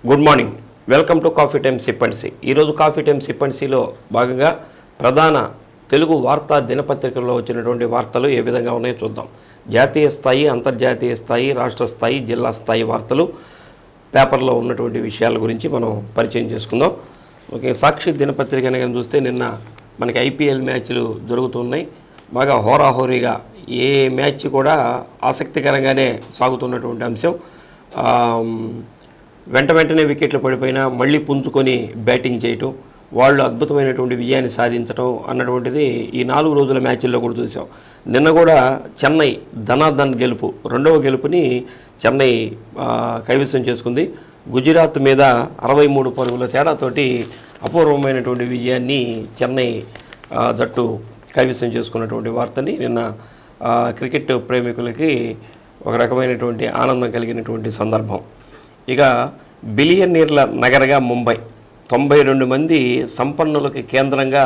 Good morning. Welcome to coffee time sip and see. ఈరోజు coffee time sip and సిలో భాగంగా ప్రధాన తెలుగు వార్తా దినపత్రికల్లో వచ్చినటువంటి వార్తలు ఏ విధంగా ఉన్నాయో చూద్దాం. జాతీయ స్థాయి, అంతర్జాతీయ స్థాయి, రాష్ట్ర స్థాయి, జిల్లా స్థాయి వార్తలు, పేపర్లో ఉన్నటువంటి విషయాల గురించి మనం పరిచయం చేసుకుందాం. ఓకే, సాక్షి దినపత్రిక కనుక చూస్తే నిన్న మనకి ఐపీఎల్ మ్యాచ్లు జరుగుతున్నాయి. బాగా హోరాహోరీగా ఏ మ్యాచ్ కూడా ఆసక్తికరంగానే సాగుతున్నటువంటి అంశం. వెంటనే వికెట్లు పడిపోయినా మళ్ళీ పుంజుకొని బ్యాటింగ్ చేయటం, వాళ్ళు అద్భుతమైనటువంటి విజయాన్ని సాధించడం అన్నటువంటిది ఈ 4 రోజుల మ్యాచ్ల్లో కూడా చూసాం. నిన్న కూడా చెన్నై ధనాధన్ గెలుపు, రెండవ గెలుపుని చెన్నై కైవసం చేసుకుంది. గుజరాత్ మీద 63 పరుగుల తేడాతోటి అపూర్వమైనటువంటి విజయాన్ని చెన్నై జట్టు కైవసం చేసుకున్నటువంటి వార్తని నిన్న క్రికెట్ ప్రేమికులకి ఒక రకమైనటువంటి ఆనందం కలిగినటువంటి సందర్భం. ఇక బిలియనీర్ల నగరగా ముంబై, 92 మంది సంపన్నులకి కేంద్రంగా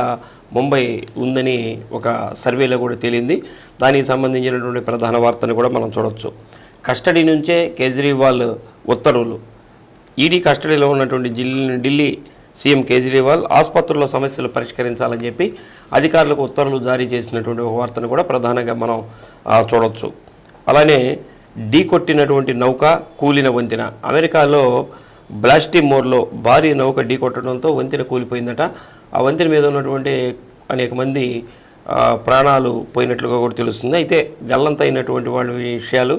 ముంబై ఉందని ఒక సర్వేలో కూడా తేలింది. దానికి సంబంధించినటువంటి ప్రధాన వార్తను కూడా మనం చూడవచ్చు. కస్టడీ నుంచే కేజ్రీవాల్ ఉత్తర్వులు. ఈడీ కస్టడీలో ఉన్నటువంటి ఢిల్లీ సీఎం కేజ్రీవాల్ ఆసుపత్రుల్లో సమస్యలు పరిష్కరించాలని చెప్పి అధికారులకు ఉత్తర్వులు జారీ చేసినటువంటి ఒక వార్తను కూడా ప్రధానంగా మనం చూడవచ్చు. అలానే ఢీ కొట్టినటువంటి నౌక, కూలిన వంతెన. అమెరికాలో బ్లాస్టిమోర్లో భారీ నౌక ఢీ కొట్టడంతో వంతెన కూలిపోయిందట. ఆ వంతెన మీద ఉన్నటువంటి అనేక మంది ప్రాణాలు పోయినట్లుగా కూడా తెలుస్తుంది. అయితే గల్లంతైనటువంటి వాళ్ళ విషయాలు,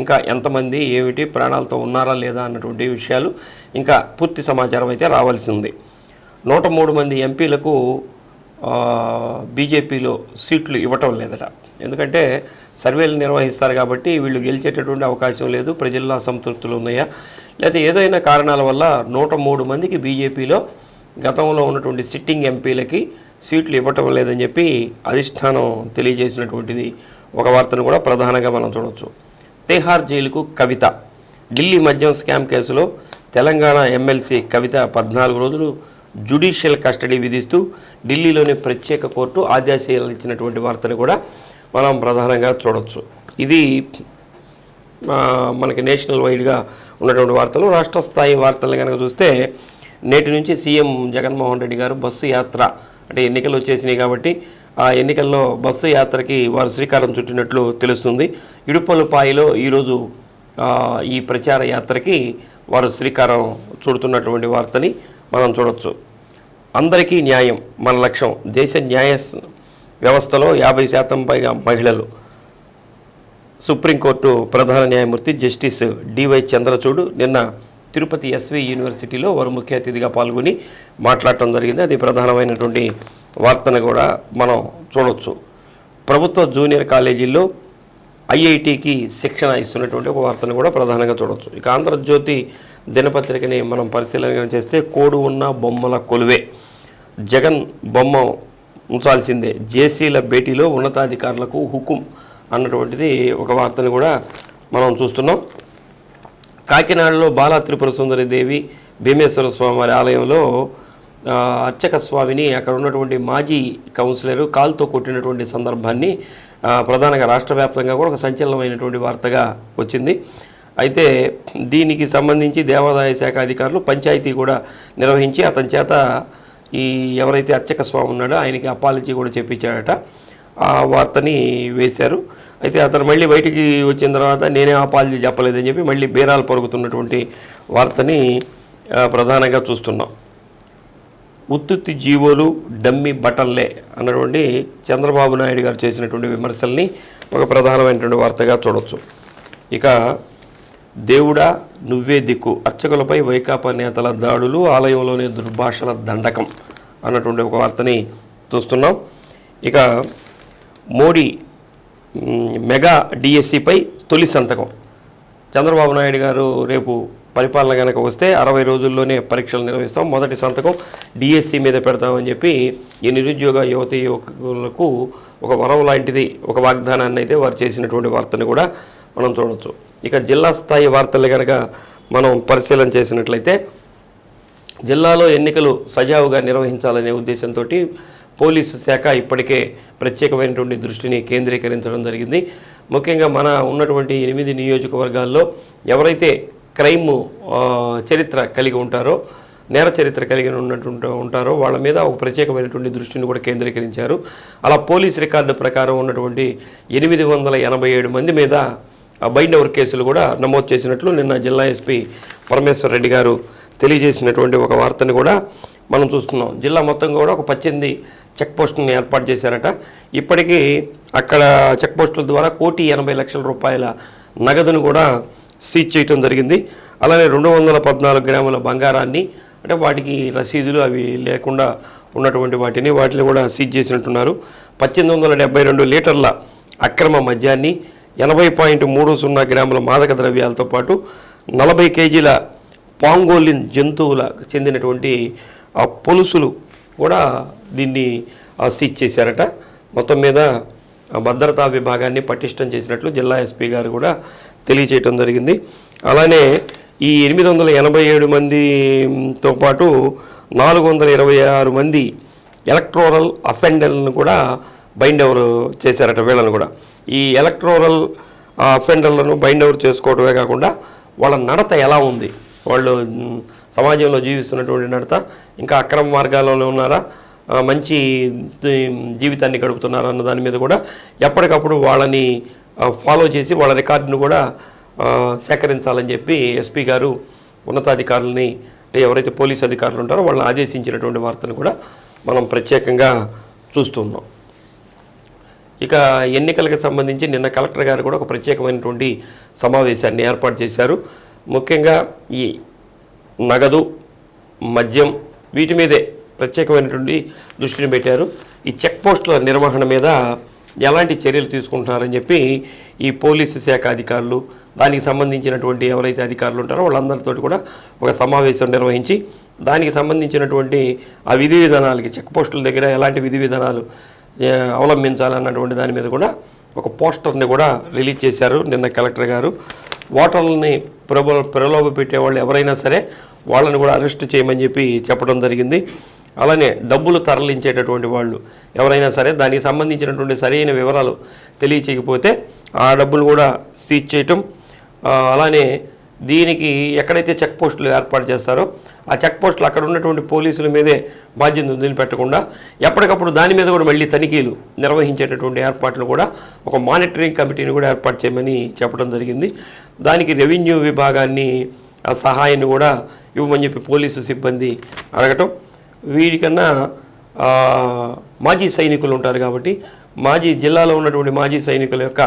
ఇంకా ఎంతమంది ఏమిటి ప్రాణాలతో ఉన్నారా లేదా అన్నటువంటి విషయాలు ఇంకా పూర్తి సమాచారం అయితే రావాల్సి ఉంది. 103 మంది ఎంపీలకు బీజేపీలో సీట్లు ఇవ్వటం లేదట. ఎందుకంటే సర్వేలు నిర్వహిస్తారు కాబట్టి వీళ్ళు గెలిచేటటువంటి అవకాశం లేదు, ప్రజల్లో అసంతృప్తులు ఉన్నాయా, లేదా ఏదైనా కారణాల వల్ల 103 మందికి బీజేపీలో గతంలో ఉన్నటువంటి సిట్టింగ్ ఎంపీలకి సీట్లు ఇవ్వటం లేదని చెప్పి అధిష్టానం తెలియజేసినటువంటిది ఒక వార్తను కూడా ప్రధానంగా మనం చూడవచ్చు. తిహార్ జైలుకు కవిత. ఢిల్లీ మద్యం స్కామ్ కేసులో తెలంగాణ ఎమ్మెల్సీ కవిత 14 రోజులు జ్యుడిషియల్ కస్టడీ విధిస్తూ ఢిల్లీలోని ప్రత్యేక కోర్టు ఆదేశాలు ఇచ్చినటువంటి వార్తను కూడా మనం ప్రధానంగా చూడవచ్చు. ఇది మనకి నేషనల్ వైడ్గా ఉన్నటువంటి వార్తలు. రాష్ట్ర స్థాయి వార్తలు కనుక చూస్తే నేటి నుంచి సీఎం జగన్మోహన్ రెడ్డి గారు బస్సు యాత్ర, అంటే ఎన్నికలు వచ్చేసినాయి కాబట్టి ఆ ఎన్నికల్లో బస్సు యాత్రకి వారు శ్రీకారం చుట్టినట్లు తెలుస్తుంది. ఇడుపలపాయలో ఈరోజు ఈ ప్రచార యాత్రకి వారు శ్రీకారం చుడుతున్నటువంటి వార్తని మనం చూడవచ్చు. అందరికీ న్యాయం మన లక్ష్యం. దేశ న్యాయ వ్యవస్థలో 50% పైగా మహిళలు. సుప్రీంకోర్టు ప్రధాన న్యాయమూర్తి జస్టిస్ డివై చంద్రచూడ్ నిన్న తిరుపతి ఎస్వి యూనివర్సిటీలో వారు ముఖ్య అతిథిగా పాల్గొని మాట్లాడటం జరిగింది. అది ప్రధానమైనటువంటి వార్తను కూడా మనం చూడవచ్చు. ప్రభుత్వ జూనియర్ కాలేజీల్లో ఐఐటికి శిక్షణ ఇస్తున్నటువంటి ఒక వార్తను కూడా ప్రధానంగా చూడవచ్చు. ఇక ఆంధ్రజ్యోతి దినపత్రికని మనం పరిశీలన చేస్తే కోడు ఉన్న బొమ్మల కొలువే, జగన్ బొమ్మ ఉంచాల్సిందే, జేసీల భేటీలో ఉన్నతాధికారులకు హుకుం అన్నటువంటిది ఒక వార్తను కూడా మనం చూస్తున్నాం. కాకినాడలో బాలా త్రిపుర సుందరిదేవి భీమేశ్వర స్వామివారి ఆలయంలో అర్చక స్వామిని అక్కడ ఉన్నటువంటి మాజీ కౌన్సిలర్ కాలుతో కొట్టినటువంటి సందర్భాన్ని ప్రధానంగా రాష్ట్ర వ్యాప్తంగా కూడా ఒక సంచలనమైనటువంటి వార్తగా వచ్చింది. అయితే దీనికి సంబంధించి దేవాదాయ శాఖ అధికారులు పంచాయతీ కూడా నిర్వహించి అతని చేత ఈ ఎవరైతే అర్చక స్వామి ఉన్నాడో ఆయనకి అపాలజీ కూడా చెప్పించాడట. ఆ వార్తని వేశారు. అయితే అతను మళ్ళీ బయటికి వచ్చిన తర్వాత నేనే అపాలజీ చెప్పలేదని చెప్పి మళ్ళీ బేరాలు పరుగుతున్నటువంటి వార్తని ప్రధానంగా చూస్తున్నాం. ఉత్తుత్తి జీవోలు డమ్మి బటన్లే అన్నటువంటి చంద్రబాబు నాయుడు గారు చేసినటువంటి విమర్శల్ని ఒక ప్రధానమైనటువంటి వార్తగా చూడవచ్చు. ఇక దేవుడా నువ్వే దిక్కు, అర్చకులపై వైకాపా నేతల దాడులు, ఆలయంలోనే దుర్భాషల దండకం అన్నటువంటి ఒక వార్తని చూస్తున్నాం. ఇక మోడీ మెగా డిఎస్సిపై తొలి సంతకం. చంద్రబాబు నాయుడు గారు రేపు పరిపాలన కనుక వస్తే 60 రోజుల్లోనే పరీక్షలు నిర్వహిస్తాం, మొదటి సంతకం డిఎస్సి మీద పెడతామని చెప్పి ఈ నిరుద్యోగ యువతీ యువకులకు ఒక వరం లాంటిది, ఒక వాగ్దానాన్ని అయితే వారు చేసినటువంటి వార్తను కూడా మనం చూడవచ్చు. ఇక జిల్లా స్థాయి వార్తలు కనుక మనం పరిశీలన చేసినట్లయితే జిల్లాలో ఎన్నికలు సజావుగా నిర్వహించాలనే ఉద్దేశంతో పోలీసు శాఖ ఇప్పటికే ప్రత్యేకమైనటువంటి దృష్టిని కేంద్రీకరించడం జరిగింది. ముఖ్యంగా మన ఉన్నటువంటి 8 నియోజకవర్గాల్లో ఎవరైతే క్రైమ్ చరిత్ర కలిగి ఉంటారో, నేర చరిత్ర కలిగి ఉంటారో వాళ్ళ మీద ఒక ప్రత్యేకమైనటువంటి దృష్టిని కూడా కేంద్రీకరించారు. అలా పోలీస్ రికార్డు ప్రకారం ఉన్నటువంటి 887 మంది మీద బైండ్ ఓవర్ కేసులు కూడా నమోదు చేసినట్లు నిన్న జిల్లా ఎస్పీ పరమేశ్వర్ రెడ్డి గారు తెలియజేసినటువంటి ఒక వార్తని కూడా మనం చూస్తున్నాం. జిల్లా మొత్తం కూడా ఒక 18 చెక్ పోస్టులను ఏర్పాటు చేశారట. ఇప్పటికీ అక్కడ చెక్ పోస్టుల ద్వారా 1,80,00,000 రూపాయల నగదును కూడా సీజ్ చేయడం జరిగింది. అలానే 214 గ్రాముల బంగారాన్ని, అంటే వాటికి రసీదులు అవి లేకుండా ఉన్నటువంటి వాటిని కూడా సీజ్ చేసినట్టున్నారు. 1872 లీటర్ల అక్రమ మద్యాన్ని, 80.30 గ్రాముల మాదక ద్రవ్యాలతో పాటు 40 కేజీల పాంగోలిన్ జంతువులకు చెందినటువంటి పొలుసులు కూడా దీన్ని సీజ్ చేశారట. మొత్తం మీద భద్రతా విభాగాన్ని పటిష్టం చేసినట్లు జిల్లా ఎస్పీ గారు కూడా తెలియచేయటం జరిగింది. అలానే ఈ 887 మందితో పాటు 426 మంది ఎలక్టోరల్ అఫెండర్లను కూడా బైండ్ ఓవర్ చేశారట. వీళ్ళను కూడా ఈ ఎలక్టోరల్ అఫెండర్లను బైండ్ ఓవర్ చేసుకోవడమే కాకుండా వాళ్ళ నడత ఎలా ఉంది, వాళ్ళు సమాజంలో జీవిస్తున్నటువంటి నడత, ఇంకా అక్రమ మార్గాల్లోనే ఉన్నారా, మంచి జీవితాన్ని గడుపుతున్నారా అన్న దాని మీద కూడా ఎప్పటికప్పుడు వాళ్ళని ఫాలో చేసి వాళ్ళ రికార్డును కూడా సేకరించాలని చెప్పి ఎస్పీ గారు ఉన్నతాధికారులని, అంటే ఎవరైతే పోలీసు అధికారులు ఉంటారో వాళ్ళని ఆదేశించినటువంటి వార్తను కూడా మనం ప్రత్యేకంగా చూస్తున్నాం. ఇక ఎన్నికలకు సంబంధించి నిన్న కలెక్టర్ గారు కూడా ఒక ప్రత్యేకమైనటువంటి సమావేశాన్ని ఏర్పాటు చేశారు. ముఖ్యంగా ఈ నగదు, మద్యం వీటి మీదే ప్రత్యేకమైనటువంటి దృష్టిని పెట్టారు. ఈ చెక్ పోస్టుల నిర్వహణ మీద ఎలాంటి చర్యలు తీసుకుంటున్నారని చెప్పి ఈ పోలీసు శాఖ అధికారులు, దానికి సంబంధించినటువంటి ఎవరైతే అధికారులు ఉంటారో వాళ్ళందరితో కూడా ఒక సమావేశం నిర్వహించి దానికి సంబంధించినటువంటి ఆ విధి విధానాలకి, చెక్ పోస్టుల దగ్గర ఎలాంటి విధి విధానాలు అవలంబించాలన్నటువంటి దాని మీద కూడా ఒక పోస్టర్ని కూడా రిలీజ్ చేశారు నిన్న కలెక్టర్ గారు. ఓటర్లని ప్రలోభ పెట్టేవాళ్ళు ఎవరైనా సరే వాళ్ళని కూడా అరెస్ట్ చేయమని చెప్పి చెప్పడం జరిగింది. అలానే డబ్బులు తరలించేటటువంటి వాళ్ళు ఎవరైనా సరే దానికి సంబంధించినటువంటి సరైన వివరాలు తెలియచేయకపోతే ఆ డబ్బులు కూడా సీజ్ చేయటం, అలానే దీనికి ఎక్కడైతే చెక్ పోస్టులు ఏర్పాటు చేస్తారో ఆ చెక్ పోస్టులు అక్కడ ఉన్నటువంటి పోలీసుల మీదే బాధ్యత వదిలిపెట్టకుండా ఎప్పటికప్పుడు దాని మీద కూడా మళ్ళీ తనిఖీలు నిర్వహించేటటువంటి ఏర్పాట్లు కూడా ఒక మానిటరింగ్ కమిటీని కూడా ఏర్పాటు చేయమని చెప్పడం జరిగింది. దానికి రెవెన్యూ విభాగాన్ని సహాయాన్ని కూడా ఇవ్వమని చెప్పి పోలీసు సిబ్బంది అడగటం, వీరికన్నా మాజీ సైనికులు ఉంటారు కాబట్టి జిల్లాలో ఉన్నటువంటి మాజీ సైనికుల యొక్క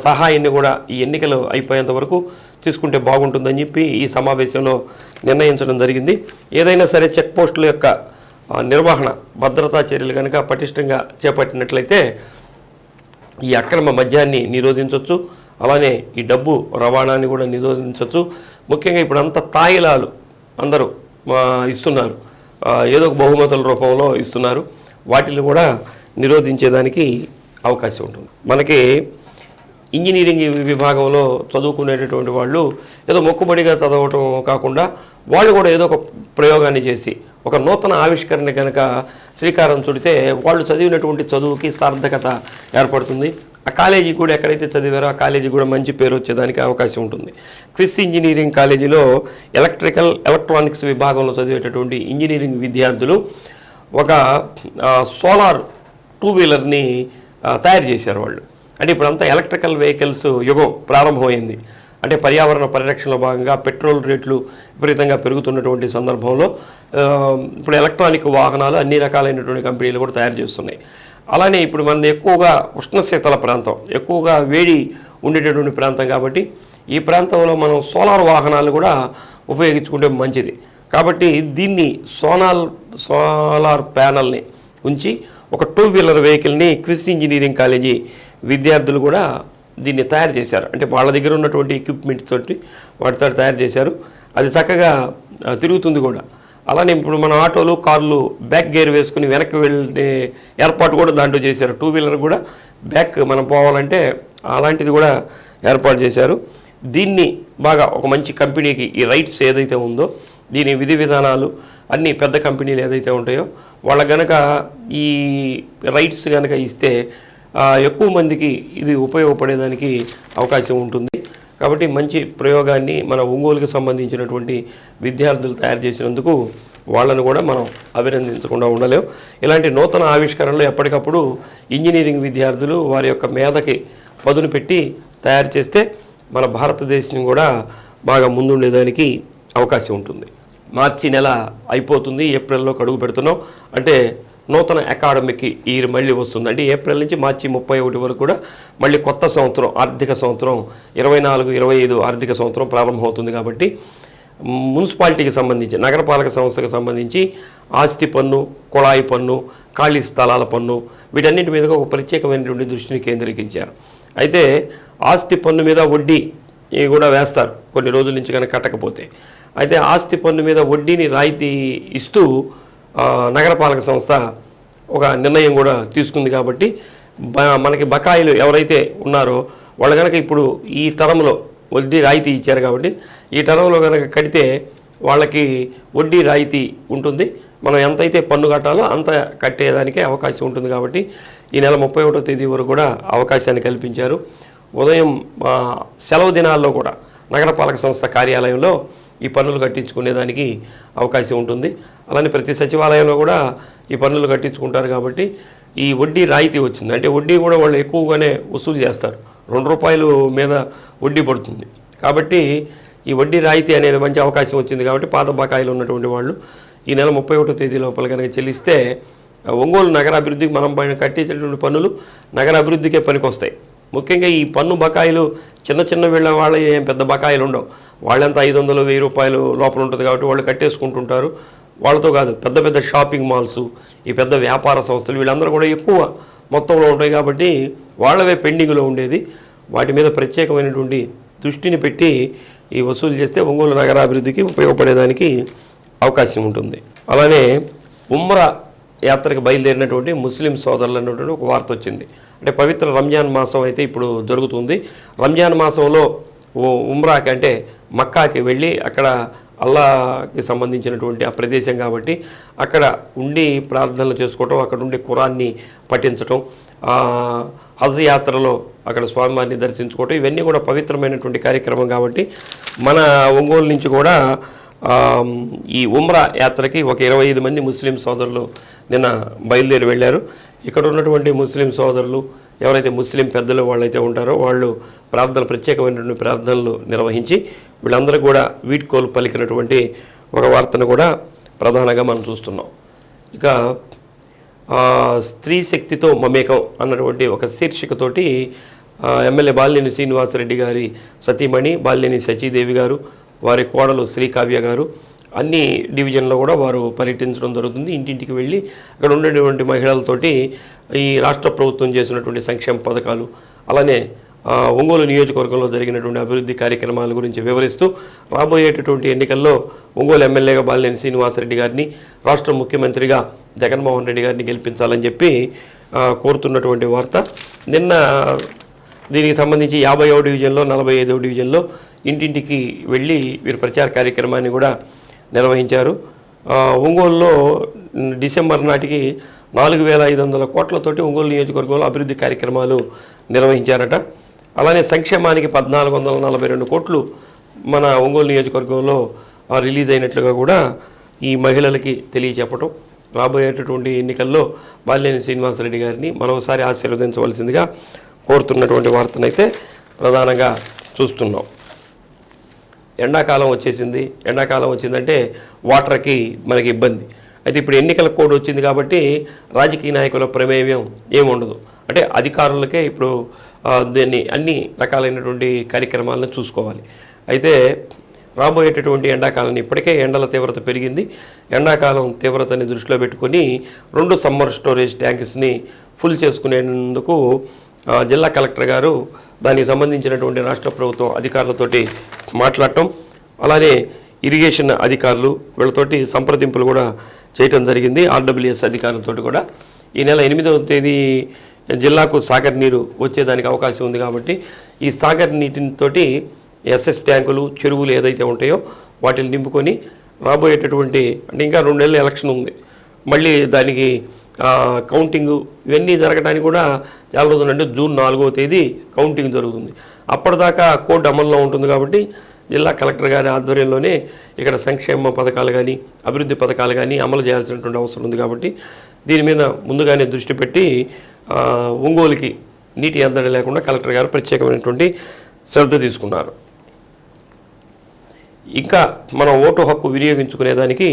సహాయాన్ని కూడా ఈ ఎన్నికలు అయిపోయేంత వరకు తీసుకుంటే బాగుంటుందని చెప్పి ఈ సమావేశంలో నిర్ణయించడం జరిగింది. ఏదైనా సరే చెక్ పోస్టుల యొక్క నిర్వహణ, భద్రతా చర్యలు కనుక పటిష్టంగా చేపట్టినట్లయితే ఈ అక్రమ మద్యాన్ని నిరోధించవచ్చు, అలానే ఈ డబ్బు రవాణాన్ని కూడా నిరోధించవచ్చు. ముఖ్యంగా ఇప్పుడు అంతా తాయిలాలు అందరూ ఇస్తున్నారు, ఏదో ఒక బహుమతుల రూపంలో ఇస్తున్నారు, వాటిని కూడా నిరోధించేదానికి అవకాశం ఉంటుంది. మనకి ఇంజనీరింగ్ విభాగంలో చదువుకునేటటువంటి వాళ్ళు ఏదో మొక్కుబడిగా చదవటం కాకుండా వాళ్ళు కూడా ఏదో ఒక ప్రయోగాన్ని చేసి ఒక నూతన ఆవిష్కరణ కనుక శ్రీకారం చుడితే వాళ్ళు చదివినటువంటి చదువుకి సార్థకత ఏర్పడుతుంది. ఆ కాలేజీ కూడా ఎక్కడైతే చదివారో ఆ కాలేజీ కూడా మంచి పేరు వచ్చేదానికి అవకాశం ఉంటుంది. క్విస్ ఇంజనీరింగ్ కాలేజీలో ఎలక్ట్రానిక్స్ విభాగంలో చదివేటటువంటి ఇంజనీరింగ్ విద్యార్థులు ఒక సోలార్ 2-వీలర్ని తయారు చేశారు వాళ్ళు. అంటే ఇప్పుడంతా ఎలక్ట్రికల్ వెహికల్స్ యుగం ప్రారంభమైంది. అంటే పర్యావరణ పరిరక్షణలో భాగంగా పెట్రోల్ రేట్లు విపరీతంగా పెరుగుతున్నటువంటి సందర్భంలో ఇప్పుడు ఎలక్ట్రానిక్ వాహనాలు అన్ని రకాలైనటువంటి కంపెనీలు కూడా తయారు చేస్తున్నాయి. అలానే ఇప్పుడు మనది ఎక్కువగా ఉష్ణశీతల ప్రాంతం, ఎక్కువగా వేడి ఉండేటటువంటి ప్రాంతం కాబట్టి ఈ ప్రాంతంలో మనం సోలార్ వాహనాలు కూడా ఉపయోగించుకుంటే మంచిది. కాబట్టి దీన్ని సోలార్ ప్యానల్ని ఉంచి ఒక 2-వీలర్ వెహికల్ని క్విస్ ఇంజనీరింగ్ కాలేజీ విద్యార్థులు కూడా దీన్ని తయారు చేశారు. అంటే వాళ్ళ దగ్గర ఉన్నటువంటి ఎక్విప్మెంట్స్ తోటి వాటితో తయారు చేశారు. అది చక్కగా తిరుగుతుంది కూడా. అలానే ఇప్పుడు మన ఆటోలు, కార్లు బ్యాక్ గేర్ వేసుకుని వెనక్కి వెళ్ళే ఏర్పాటు కూడా దాంట్లో చేశారు. 2-వీలర్ కూడా బ్యాక్ మనం పోవాలంటే అలాంటిది కూడా ఏర్పాటు చేశారు. దీన్ని బాగా ఒక మంచి కంపెనీకి ఈ రైట్స్ ఏదైతే ఉందో దీని విధి విధానాలు అన్ని పెద్ద కంపెనీలు ఏదైతే ఉంటాయో వాళ్ళ గనక ఈ రైట్స్ కనుక ఇస్తే ఎక్కువ మందికి ఇది ఉపయోగపడేదానికి అవకాశం ఉంటుంది. కాబట్టి మంచి ప్రయోగాన్ని మన ఒంగోలుకి సంబంధించినటువంటి విద్యార్థులు తయారు చేసినందుకు వాళ్ళను కూడా మనం అభినందించకుండా ఉండలేం. ఇలాంటి నూతన ఆవిష్కరణలు ఎప్పటికప్పుడు ఇంజనీరింగ్ విద్యార్థులు వారి యొక్క మేధకి పదును పెట్టి తయారు చేస్తే మన భారతదేశం కూడా బాగా ముందుండేదానికి అవకాశం ఉంటుంది. మార్చి నెల అయిపోతుంది, ఏప్రిల్లో అడుగు పెడుతున్నాం. అంటే నూతన అకాడమిక్ ఇయర్ మళ్ళీ వస్తుంది. అంటే ఏప్రిల్ నుంచి మార్చి 31 వరకు కూడా మళ్ళీ కొత్త సంవత్సరం, ఆర్థిక సంవత్సరం 24-25 ఆర్థిక సంవత్సరం ప్రారంభమవుతుంది. కాబట్టి మున్సిపాలిటీకి సంబంధించి, నగరపాలక సంస్థకు సంబంధించి ఆస్తి పన్ను, కుళాయి పన్ను, ఖాళీ స్థలాల పన్ను వీటన్నింటి మీద ఒక ప్రత్యేకమైనటువంటి దృష్టిని కేంద్రీకరించారు. అయితే ఆస్తి పన్ను మీద వడ్డీ కూడా వేస్తారు కొన్ని రోజుల నుంచి కనుక కట్టకపోతే. అయితే ఆస్తి పన్ను మీద వడ్డీని రాయితీ ఇస్తూ నగరపాలక సంస్థ ఒక నిర్ణయం కూడా తీసుకుంది. కాబట్టి మనకి బకాయిలు ఎవరైతే ఉన్నారో వాళ్ళు కనుక ఇప్పుడు ఈ టర్మ్లో వడ్డీ రాయితీ ఇచ్చారు. కాబట్టి ఈ టర్మ్లో కనుక కడితే వాళ్ళకి వడ్డీ రాయితీ ఉంటుంది. మనం ఎంతైతే పన్ను కట్టాలో అంత కట్టేదానికే అవకాశం ఉంటుంది. కాబట్టి ఈ నెల 31వ తేదీ వరకు కూడా అవకాశాన్ని కల్పించారు. ఉదయం సెలవు దినాల్లో కూడా నగరపాలక సంస్థ కార్యాలయంలో ఈ పన్నులు కట్టించుకునేదానికి అవకాశం ఉంటుంది. అలానే ప్రతి సచివాలయంలో కూడా ఈ పన్నులు కట్టించుకుంటారు. కాబట్టి ఈ వడ్డీ రాయితీ వచ్చింది. అంటే వడ్డీ కూడా వాళ్ళు ఎక్కువగానే వసూలు చేస్తారు. ₹2 మీద వడ్డీ పడుతుంది. కాబట్టి ఈ వడ్డీ రాయితీ అనేది మంచి అవకాశం వచ్చింది. కాబట్టి పాత బకాయిలు ఉన్నటువంటి వాళ్ళు ఈ నెల 31వ తేదీ లోపల కనుక చెల్లిస్తే ఒంగోలు నగర అభివృద్ధికి మనం కట్టించేటువంటి పన్నులు నగర అభివృద్ధికే పనికొస్తాయి. ముఖ్యంగా ఈ పన్ను బకాయిలు చిన్న వీళ్ళ వాళ్ళ ఏం పెద్ద బకాయిలు ఉండవు. వాళ్ళంతా 500-1000 రూపాయలు లోపల ఉంటుంది. కాబట్టి వాళ్ళు కట్టేసుకుంటుంటారు. వాళ్ళతో కాదు, పెద్ద పెద్ద షాపింగ్ మాల్స్, ఈ పెద్ద వ్యాపార సంస్థలు వీళ్ళందరూ కూడా ఎక్కువ మొత్తంలో ఉంటాయి. కాబట్టి వాళ్ళవే పెండింగ్లో ఉండేది. వాటి మీద ప్రత్యేకమైనటువంటి దృష్టిని పెట్టి ఈ వసూలు చేస్తే ఒంగోలు నగరాభివృద్ధికి ఉపయోగపడేదానికి అవకాశం ఉంటుంది. అలానే ఉమ్రా యాత్రకు బయలుదేరినటువంటి ముస్లిం సోదరులు అన్నటువంటి ఒక వార్త వచ్చింది. అంటే పవిత్ర రంజాన్ మాసం అయితే ఇప్పుడు జరుగుతుంది. రంజాన్ మాసంలో ఉమ్రాకి అంటే మక్కాకి వెళ్ళి అక్కడ అల్లాకి సంబంధించినటువంటి ఆ ప్రదేశం కాబట్టి అక్కడ ఉండి ప్రార్థనలు చేసుకోవటం, అక్కడ ఉండి ఖురాన్ని పఠించటం, హజ్ యాత్రలో అక్కడ స్వామివారిని దర్శించుకోవటం ఇవన్నీ కూడా పవిత్రమైనటువంటి కార్యక్రమం. కాబట్టి మన ఒంగోలు నుంచి కూడా ఈ ఉమ్రా యాత్రకి ఒక 25 మంది ముస్లిం సోదరులు నిన్న బయలుదేరి వెళ్ళారు. ఇక్కడ ఉన్నటువంటి ముస్లిం సోదరులు ఎవరైతే ముస్లిం పెద్దలు వాళ్ళైతే ఉంటారో వాళ్ళు ప్రత్యేకమైనటువంటి ప్రార్థనలు నిర్వహించి వీళ్ళందరూ కూడా వీడ్కోలు పలికినటువంటి ఒక వార్తను కూడా ప్రధానంగా మనం చూస్తున్నాం. ఇక స్త్రీ శక్తితో మమేకం అన్నటువంటి ఒక శీర్షికతోటి ఎమ్మెల్యే బాలినేని శ్రీనివాసరెడ్డి గారి సతీమణి బాలినేని సచీదేవి గారు, వారి కోడలు శ్రీకావ్య గారు అన్ని డివిజన్లో కూడా వారు పర్యటించడం జరుగుతుంది. ఇంటింటికి వెళ్ళి అక్కడ ఉండేటువంటి మహిళలతోటి ఈ రాష్ట్ర ప్రభుత్వం చేసినటువంటి సంక్షేమ పథకాలు, అలానే ఒంగోలు నియోజకవర్గంలో జరిగినటువంటి అభివృద్ధి కార్యక్రమాల గురించి వివరిస్తూ రాబోయేటటువంటి ఎన్నికల్లో ఒంగోలు ఎమ్మెల్యేగా బాలినేని శ్రీనివాసరెడ్డి గారిని, రాష్ట్ర ముఖ్యమంత్రిగా జగన్మోహన్ రెడ్డి గారిని గెలిపించాలని చెప్పి కోరుతున్నటువంటి వార్త. నిన్న దీనికి సంబంధించి 50వ డివిజన్లో 45వ డివిజన్లో ఇంటింటికి వెళ్ళి వీరు ప్రచార కార్యక్రమాన్ని కూడా నిర్వహించారు. ఒంగోలులో డిసెంబర్ నాటికి 4,500 కోట్లతోటి ఒంగోలు నియోజకవర్గంలో అభివృద్ధి కార్యక్రమాలు నిర్వహించారట. అలానే సంక్షేమానికి 1,442 కోట్లు మన ఒంగోలు నియోజకవర్గంలో రిలీజ్ అయినట్లుగా కూడా ఈ మహిళలకి తెలియచెప్పటం. రాబోయేటటువంటి ఎన్నికల్లో బాలినేని శ్రీనివాసరెడ్డి గారిని మరోసారి ఆశీర్వదించవలసిందిగా కోరుతున్నటువంటి వార్తనైతే ప్రధానంగా చూస్తున్నాం. ఎండాకాలం వచ్చేసింది. ఎండాకాలం వచ్చిందంటే వాటర్కి మనకి ఇబ్బంది. అయితే ఇప్పుడు ఎన్నికల కోడ్ వచ్చింది కాబట్టి రాజకీయ నాయకుల ప్రమేయం ఏముండదు. అంటే అధికారులకే ఇప్పుడు దీన్ని అన్ని రకాలైనటువంటి కార్యక్రమాలను చూసుకోవాలి. అయితే రాబోయేటటువంటి ఎండాకాలాన్ని ఇప్పటికే ఎండల తీవ్రత పెరిగింది. ఎండాకాలం తీవ్రతని దృష్టిలో పెట్టుకొని 2 సమ్మర్ స్టోరేజ్ ట్యాంక్స్ని ఫుల్ చేసుకునేందుకు జిల్లా కలెక్టర్ గారు దానికి సంబంధించినటువంటి రాష్ట్ర ప్రభుత్వం అధికారులతోటి మాట్లాడటం, అలానే ఇరిగేషన్ అధికారులు వీళ్ళతోటి సంప్రదింపులు కూడా చేయటం జరిగింది. RWS అధికారులతో కూడా ఈ నెల 8వ తేదీ జిల్లాకు సాగర్ నీరు వచ్చేదానికి అవకాశం ఉంది. కాబట్టి ఈ సాగర్ నీటితోటి SS ట్యాంకులు, చెరువులు ఏదైతే ఉంటాయో వాటిని నింపుకొని రాబోయేటటువంటి అంటే ఇంకా 2 నెలల ఎలక్షన్ ఉంది. మళ్ళీ దానికి కౌంటింగు ఇవన్నీ జరగడానికి కూడా చాలా రోజులు, అంటే జూన్ 4వ తేదీ కౌంటింగ్ జరుగుతుంది. అప్పటిదాకా కోడ్ అమల్లో ఉంటుంది కాబట్టి జిల్లా కలెక్టర్ గారి ఆధ్వర్యంలోనే ఇక్కడ సంక్షేమ పథకాలు కానీ అభివృద్ధి పథకాలు కానీ అమలు చేయాల్సినటువంటి అవసరం ఉంది. కాబట్టి దీని మీద ముందుగానే దృష్టి పెట్టి ఒంగోలుకి నీటి ఎద్దడి లేకుండా కలెక్టర్ గారు ప్రత్యేకమైనటువంటి శ్రద్ధ తీసుకున్నారు. ఇంకా మనం ఓటు హక్కు వినియోగించుకునేదానికి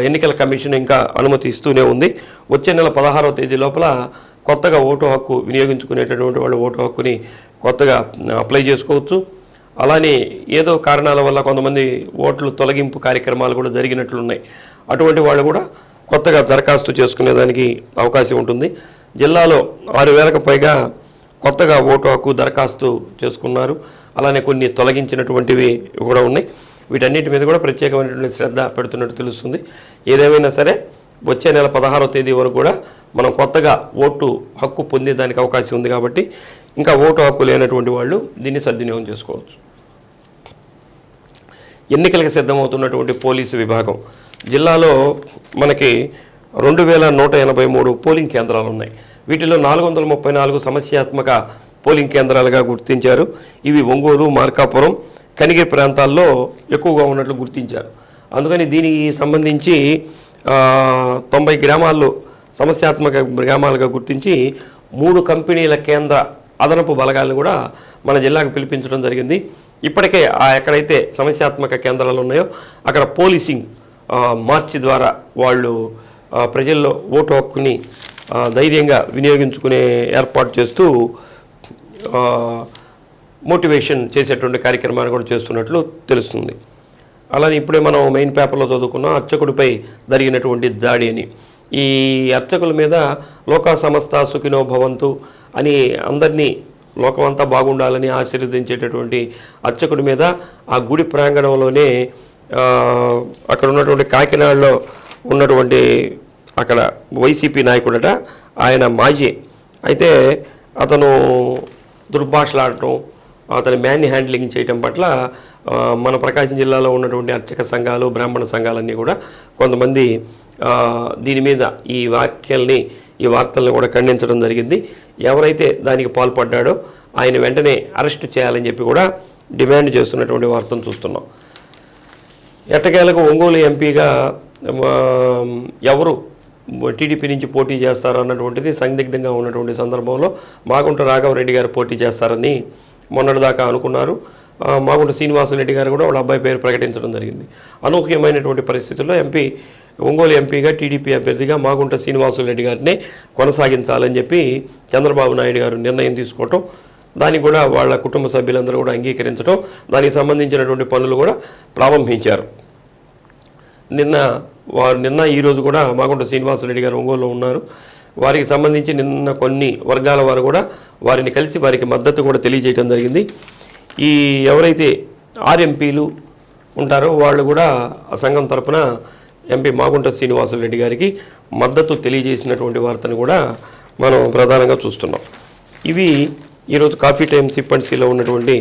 ఎన్నికల కమిషన్ ఇంకా అనుమతి ఇస్తూనే ఉంది. వచ్చే నెల 16వ తేదీ లోపల కొత్తగా ఓటు హక్కు వినియోగించుకునేటటువంటి వాళ్ళు ఓటు హక్కుని కొత్తగా అప్లై చేసుకోవచ్చు. అలానే ఏదో కారణాల వల్ల కొంతమంది ఓట్లు తొలగింపు కార్యక్రమాలు కూడా జరిగినట్లున్నాయి. అటువంటి వాళ్ళు కూడా కొత్తగా దరఖాస్తు చేసుకునేదానికి అవకాశం ఉంటుంది. జిల్లాలో 6,000కు పైగా కొత్తగా ఓటు హక్కు దరఖాస్తు చేసుకున్నారు. అలానే కొన్ని తొలగించినటువంటివి కూడా ఉన్నాయి. వీటన్నిటి మీద కూడా ప్రత్యేకమైనటువంటి శ్రద్ధ పెడుతున్నట్టు తెలుస్తుంది. ఏదేమైనా సరే వచ్చే నెల 16వ తేదీ వరకు కూడా మనం కొత్తగా ఓటు హక్కు పొందేదానికి అవకాశం ఉంది. కాబట్టి ఇంకా ఓటు హక్కు లేనటువంటి వాళ్ళు దీన్ని సద్వినియోగం చేసుకోవచ్చు. ఎన్నికలకు సిద్ధమవుతున్నటువంటి పోలీసు విభాగం జిల్లాలో మనకి 2,183 పోలింగ్ కేంద్రాలు ఉన్నాయి. వీటిలో 434 సమస్యాత్మక పోలింగ్ కేంద్రాలుగా గుర్తించారు. ఇవి ఒంగోలు, మార్కాపురం, కనిగిరి ప్రాంతాల్లో ఎక్కువగా ఉన్నట్లు గుర్తించారు. అందుకని దీనికి సంబంధించి 90 గ్రామాల్లో సమస్యాత్మక గ్రామాలుగా గుర్తించి 3 కంపెనీల కేంద్ర అదనపు బలగాలను కూడా మన జిల్లాకు పిలిపించడం జరిగింది. ఇప్పటికే ఎక్కడైతే సమస్యాత్మక కేంద్రాలు ఉన్నాయో అక్కడ పోలీసింగ్ మార్చి ద్వారా వాళ్ళు ప్రజల్లో ఓటు హక్కుని ధైర్యంగా వినియోగించుకునే ఏర్పాటు చేస్తూ మోటివేషన్ చేసేటువంటి కార్యక్రమాన్ని కూడా చేస్తున్నట్లు తెలుస్తుంది. అలానే ఇప్పుడే మనం మెయిన్ పేపర్లో చదువుకున్నాం అర్చకుడిపై జరిగినటువంటి దాడి అని. ఈ అర్చకుల మీద లోకా సమస్త సుఖినో భవంతు అని అందరినీ లోకమంతా బాగుండాలని ఆశీర్వదించేటటువంటి అర్చకుడి మీద ఆ గుడి ప్రాంగణంలోనే అక్కడ ఉన్నటువంటి కాకినాడలో ఉన్నటువంటి అక్కడ వైసీపీ నాయకుడట, ఆయన మాజీ అయితే అతను దుర్భాషలాడటం, అతని మ్యాన్ హ్యాండ్లింగ్ చేయటం పట్ల మన ప్రకాశం జిల్లాలో ఉన్నటువంటి అర్చక సంఘాలు, బ్రాహ్మణ సంఘాలన్నీ కూడా కొంతమంది దీని మీద ఈ వార్తల్ని కూడా ఖండించడం జరిగింది. ఎవరైతే దానికి పాల్పడ్డాడో ఆయన వెంటనే అరెస్ట్ చేయాలని చెప్పి కూడా డిమాండ్ చేస్తున్నటువంటి వార్తను చూస్తున్నాం. ఎట్టకేలకు ఒంగోలు ఎంపీగా ఎవరు టీడీపీ నుంచి పోటీ చేస్తారు అన్నటువంటిది సందిగ్ధంగా ఉన్నటువంటి సందర్భంలో మాగుంట రాఘవరెడ్డి గారు పోటీ చేస్తారని మొన్నటిదాకా అనుకున్నారు. మాగుంట శ్రీనివాసరెడ్డి గారు కూడా వాళ్ళ అబ్బాయి పేరు ప్రకటించడం జరిగింది. అనూహ్యమైనటువంటి పరిస్థితుల్లో ఒంగోలు ఎంపీగా టీడీపీ అభ్యర్థిగా మాగుంట శ్రీనివాసరెడ్డి గారిని కొనసాగించాలని చెప్పి చంద్రబాబు నాయుడు గారు నిర్ణయం తీసుకోవటం, దానికి కూడా వాళ్ళ కుటుంబ సభ్యులందరూ కూడా అంగీకరించడం, దానికి సంబంధించినటువంటి పనులు కూడా ప్రారంభించారు. నిన్న ఈరోజు కూడా మాగుంట శ్రీనివాసరెడ్డి గారు ఒంగోలులో ఉన్నారు. వారికి సంబంధించి నిన్న కొన్ని వర్గాల వారు కూడా వారిని కలిసి వారికి మద్దతు కూడా తెలియజేయడం జరిగింది. ఈ ఎవరైతే 6 ఎంపీలు ఉంటారో వాళ్ళు కూడా ఆ సంఘం తరపున ఎంపీ మాగుంట శ్రీనివాసరెడ్డి గారికి మద్దతు తెలియజేసినటువంటి వార్తను కూడా మనం ప్రధానంగా చూస్తున్నాం. ఇవి ఈరోజు కాఫీ టైమ్ సిప్ అండ్ సీలో ఉన్నటువంటి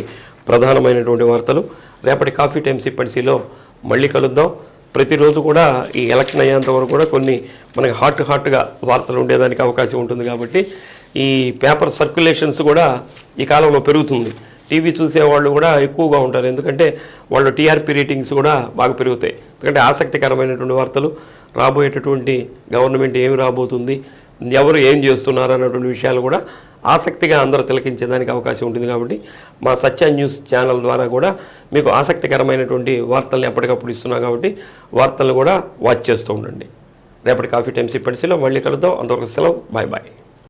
ప్రధానమైనటువంటి వార్తలు. రేపటి కాఫీ టైమ్ సిప్ అండ్ సీలో మళ్ళీ కలుద్దాం. ప్రతిరోజు కూడా ఈ ఎలక్షన్ అయ్యేంత వరకు కూడా కొన్ని మనకి హాట్గా వార్తలు ఉండేదానికి అవకాశం ఉంటుంది. కాబట్టి ఈ పేపర్ సర్క్యులేషన్స్ కూడా ఈ కాలంలో పెరుగుతుంది. టీవీ చూసేవాళ్ళు కూడా ఎక్కువగా ఉంటారు, ఎందుకంటే వాళ్ళు టీఆర్పీ రేటింగ్స్ కూడా బాగా పెరుగుతాయి. ఎందుకంటే ఆసక్తికరమైనటువంటి వార్తలు, రాబోయేటటువంటి గవర్నమెంట్ ఏమి రాబోతుంది, ఎవరు ఏం చేస్తున్నారు అన్నటువంటి విషయాలు కూడా ఆసక్తిగా అందరూ తిలకించేదానికి అవకాశం ఉంటుంది. కాబట్టి మా సత్య న్యూస్ ఛానల్ ద్వారా కూడా మీకు ఆసక్తికరమైనటువంటి వార్తల్ని ఎప్పటికప్పుడు ఇస్తున్నాం. కాబట్టి వార్తలను కూడా వాచ్ చేస్తూ ఉండండి. రేపటి కాఫీ టైమ్ సిప్ అండ్ సీలో మళ్ళీ కలుద్దాం. అంతవరకు సెలవు. Bye bye.